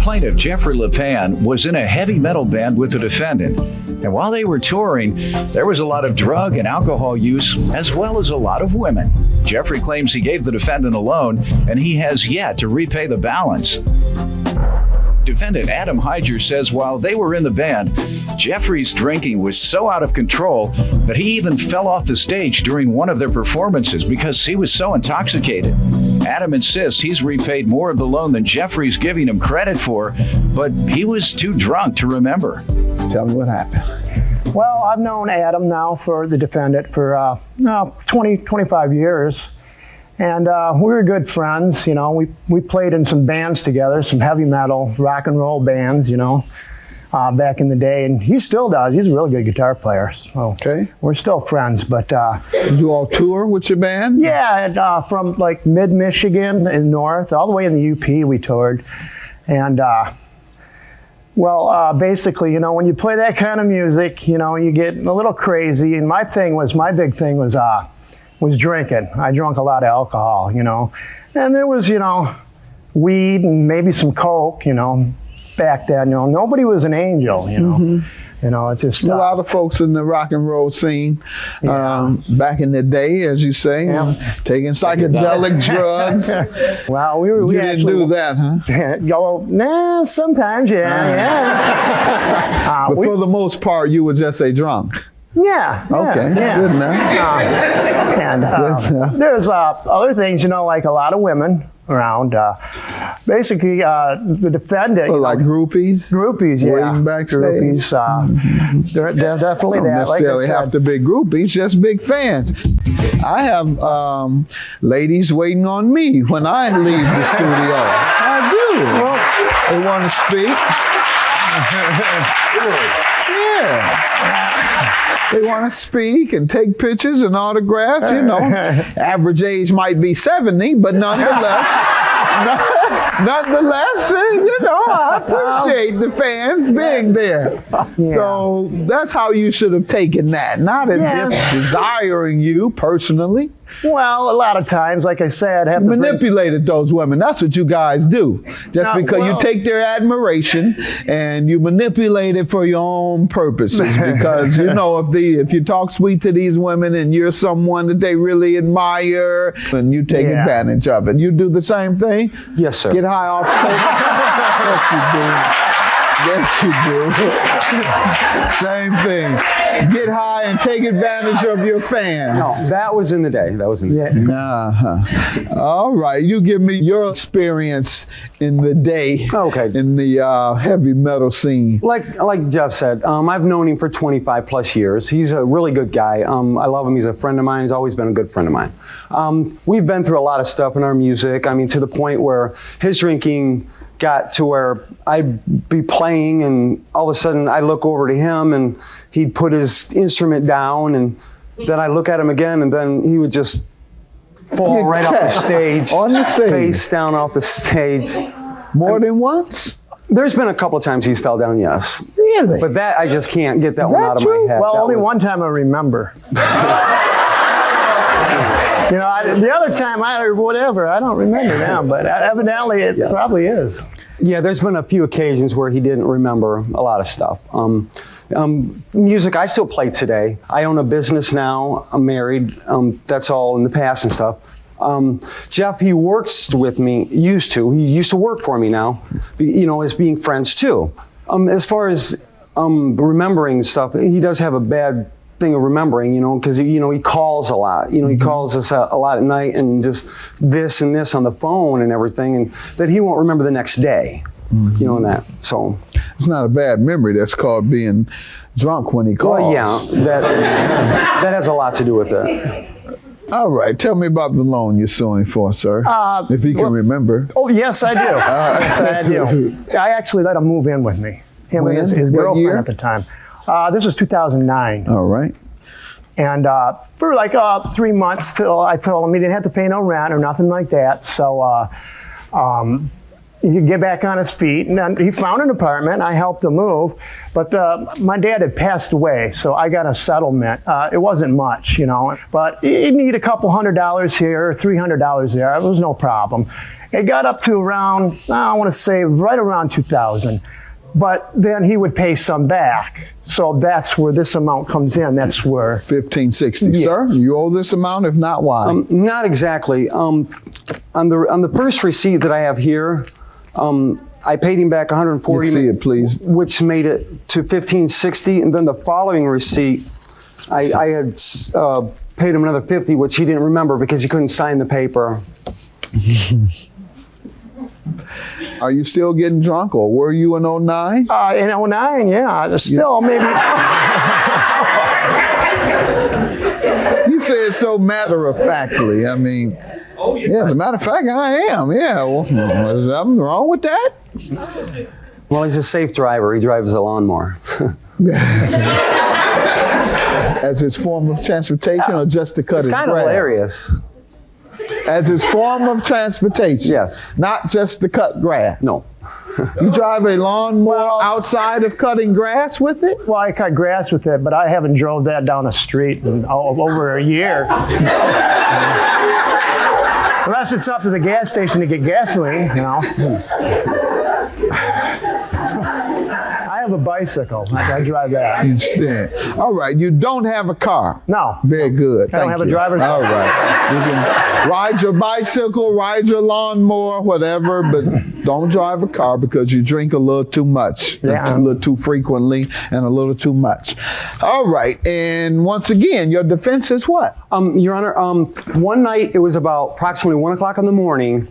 Plaintiff Jeffrey LePan was in a heavy metal band with the defendant. And while they were touring, there was a lot of drug and alcohol use, as well as a lot of women. Jeffrey claims he gave the defendant a loan, and he has yet to repay the balance. Defendant Adam Hyger says while they were in the band, Jeffrey's drinking was so out of control that he even fell off the stage during one of their performances because he was so intoxicated. Adam insists he's repaid more of the loan than Jeffrey's giving him credit for, but he was too drunk to remember. Tell me what happened. Well, I've known Adam now for the defendant for 25 years. And we were good friends, you know. We played in some bands together, some heavy metal, rock and roll bands, you know, back in the day. And he still does. He's a really good guitar player. So Okay. we're still friends. But Did you all tour with your band? yeah, and, from like mid-Michigan and north, all the way in the UP we toured. And basically, you know, when you play that kind of music, you know, you get a little crazy. And my big thing was drinking. I drank a lot of alcohol, you know. And there was, you know, weed and maybe some coke, you know, back then. You know, nobody was an angel, you know. Mm-hmm. You know, it's just... A lot of folks in the rock and roll scene back in the day, as you say, taking psychedelic drugs. Well, we You actually didn't do that, huh? sometimes, yeah. But for the most part, you were just a drunk. Yeah. Okay, good enough. There's other things, you know, like a lot of women around. Basically, the defendant. Well, like groupies? Groupies, yeah. Waiting backstage? Groupies. They're definitely Don't that. necessarily have to be groupies, just big fans. I have ladies waiting on me when I leave the studio. I do. Well, they want to speak. Yeah. They want to speak and take pictures and autographs, you know. Average age might be 70, but nonetheless, you know, I appreciate the fans being there. Yeah. So that's how you should have taken that, not as if desiring you personally. Well, a lot of times, like I said, have to manipulated those women. That's what you guys do. Just because you take their admiration and you manipulate it for your own purposes. Because you know, if you talk sweet to these women and you're someone that they really admire, and you take advantage of it. You do the same thing? Yes, sir. Get high off coke? Yes, you do. Same thing. Get high and take advantage of your fans. No, that was in the day. All right. You give me your experience in the day. Okay. In the heavy metal scene. Like Jeff said, I've known him for 25 plus years. He's a really good guy. I love him. He's a friend of mine. He's always been a good friend of mine. We've been through a lot of stuff in our music. I mean, to the point where his drinking got to where I'd be playing and all of a sudden I look over to him and he'd put his instrument down and then I look at him again and then he would just fall right off the stage. On the stage? Face down off the stage. More than once? There's been a couple of times he's fell down, yes. Really? But that, I just can't get that one out of true? my head. Well, That only was- one time I remember. You know, the other time I don't remember now, but evidently it probably is. Yeah, there's been a few occasions where he didn't remember a lot of stuff. Music, I still play today. I own a business now. I'm married. That's all in the past and stuff. Jeff, he works with me, he used to work for me now, you know, as being friends too. As far as remembering stuff, he does have a bad thing of remembering, you know, because, you know, he calls a lot. You know, he calls us a lot at night and just this and this on the phone and everything, and that he won't remember the next day, you know, and that. So it's not a bad memory. That's called being drunk when he calls. Well, yeah, that has a lot to do with it. All right. Tell me about the loan you're suing for, sir. If you can remember. Oh, yes, I do. Yes, I do. I actually let him move in with me. Him and his girlfriend at the time. This was 2009. All right. And for like 3 months till I told him he didn't have to pay no rent or nothing like that. So he could get back on his feet. And then he found an apartment. I helped him move. But my dad had passed away, so I got a settlement. It wasn't much, you know, but he'd need a couple $100 here, $300 there. It was no problem. It got up to around, I want to say right around 2,000. But then he would pay some back. So that's where this amount comes in. That's where. 1560. Yes. Sir, you owe this amount? If not, why? Not exactly. On the first receipt that I have here, I paid him back 140. Let's see it, please. Which made it to 1560. And then the following receipt, I had paid him another 50, which he didn't remember because he couldn't sign the paper. Are you still getting drunk, or were you in 09? In 09, yeah. Still, maybe. You say it so matter-of-factly. I mean, yeah, as a matter of fact, I am. Yeah, well, is something wrong with that? Well, he's a safe driver. He drives a lawnmower. As his form of transportation, or just to cut his grass? It's kind of hilarious. As his form of transportation? Yes. Not just to cut grass? No. You drive a lawnmower outside of cutting grass with it? Well, I cut grass with it, but I haven't drove that down a street in over a year. Unless it's up to the gas station to get gasoline, you know. I have a bicycle. I drive that. I understand. All right, you don't have a car? No. Very good. I don't have a driver's All license. right. You can ride your bicycle, ride your lawnmower, whatever, but don't drive a car because you drink a little too much, Yeah. a little too frequently, and a little too much. All right, and once again, your defense is what? Your Honor, one night, it was about approximately 1 o'clock in the morning.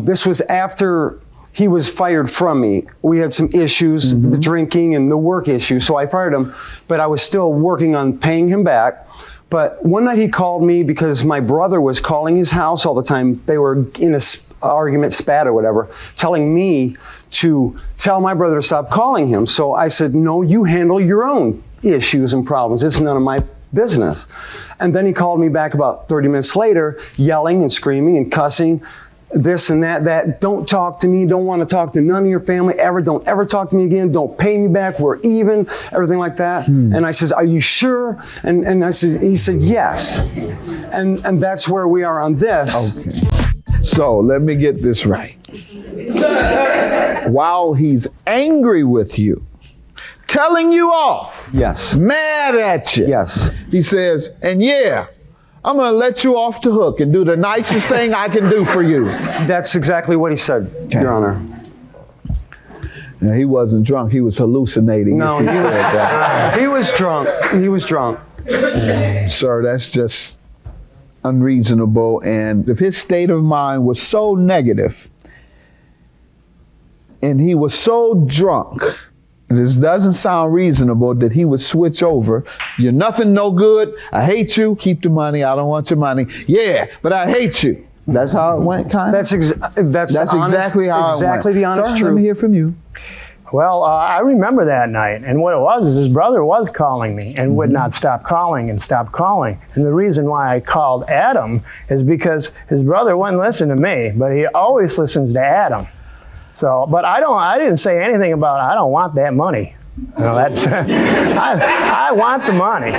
This was after he was fired from me. We had some issues, the drinking and the work issue, so I fired him, but I was still working on paying him back. But one night he called me because my brother was calling his house all the time. They were in a argument, spat or whatever, telling me to tell my brother to stop calling him. So I said, no, you handle your own issues and problems. It's none of my business. And then he called me back about 30 minutes later, yelling and screaming and cussing, this and that, don't talk to me, don't want to talk to none of your family ever, don't ever talk to me again, don't pay me back, we're even, everything like that. And I says, are you sure? And I says, he said, yes. And that's where we are on this. Okay. So let me get this right. While he's angry with you, telling you off, Yes. mad at you, Yes. he says, and yeah, I'm going to let you off the hook and do the nicest thing I can do for you. That's exactly what he said, Your Honor. Now, he wasn't drunk. He was hallucinating. No, if he said that. he was drunk. He was drunk. Sir, that's just unreasonable. And if his state of mind was so negative and he was so drunk, this doesn't sound reasonable that he would switch over. You're nothing, no good. I hate you. Keep the money. I don't want your money. Yeah, but I hate you. That's how it went, kind of? That's exactly how it went. Exactly the honest Sir, truth. let me hear from you. Well, I remember that night, and what it was is his brother was calling me and would not stop calling and stop calling. And the reason why I called Adam is because his brother wouldn't listen to me, but he always listens to Adam. So, but I didn't say anything about I don't want that money. You know, that's I want the money.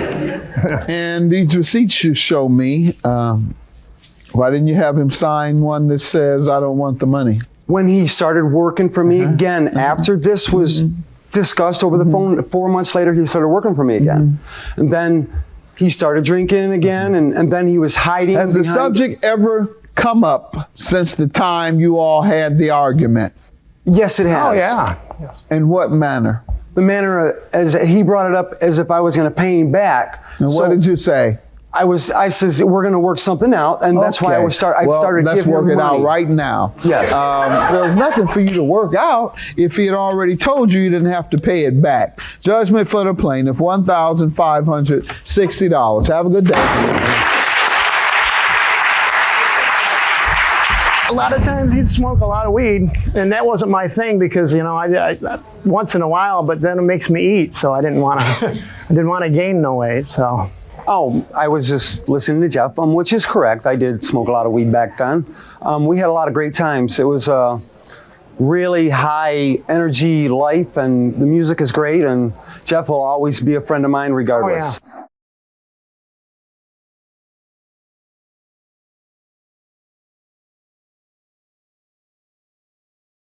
And these receipts you show me, why didn't you have him sign one that says I don't want the money? When he started working for me again, after this was discussed over the phone, 4 months later, he started working for me again. And then he started drinking again, and then he was hiding. Has the subject ever come up since the time you all had the argument? Yes, it has. Oh, yeah. Yes. In what manner? The manner as he brought it up as if I was going to pay him back. And what did you say? I says we're going to work something out, and that's why I started let's giving work him it out money. right now. Yes. There was nothing for you to work out if he had already told you didn't have to pay it back. Judgment for the plaintiff, $1,560. Have a good day. A lot of times he'd smoke a lot of weed, and that wasn't my thing because I once in a while, but then it makes me eat, so I didn't want to gain no weight. So. Oh, I was just listening to Jeff, which is correct. I did smoke a lot of weed back then. We had a lot of great times. It was a really high energy life, and the music is great. And Jeff will always be a friend of mine, regardless. Oh, yeah.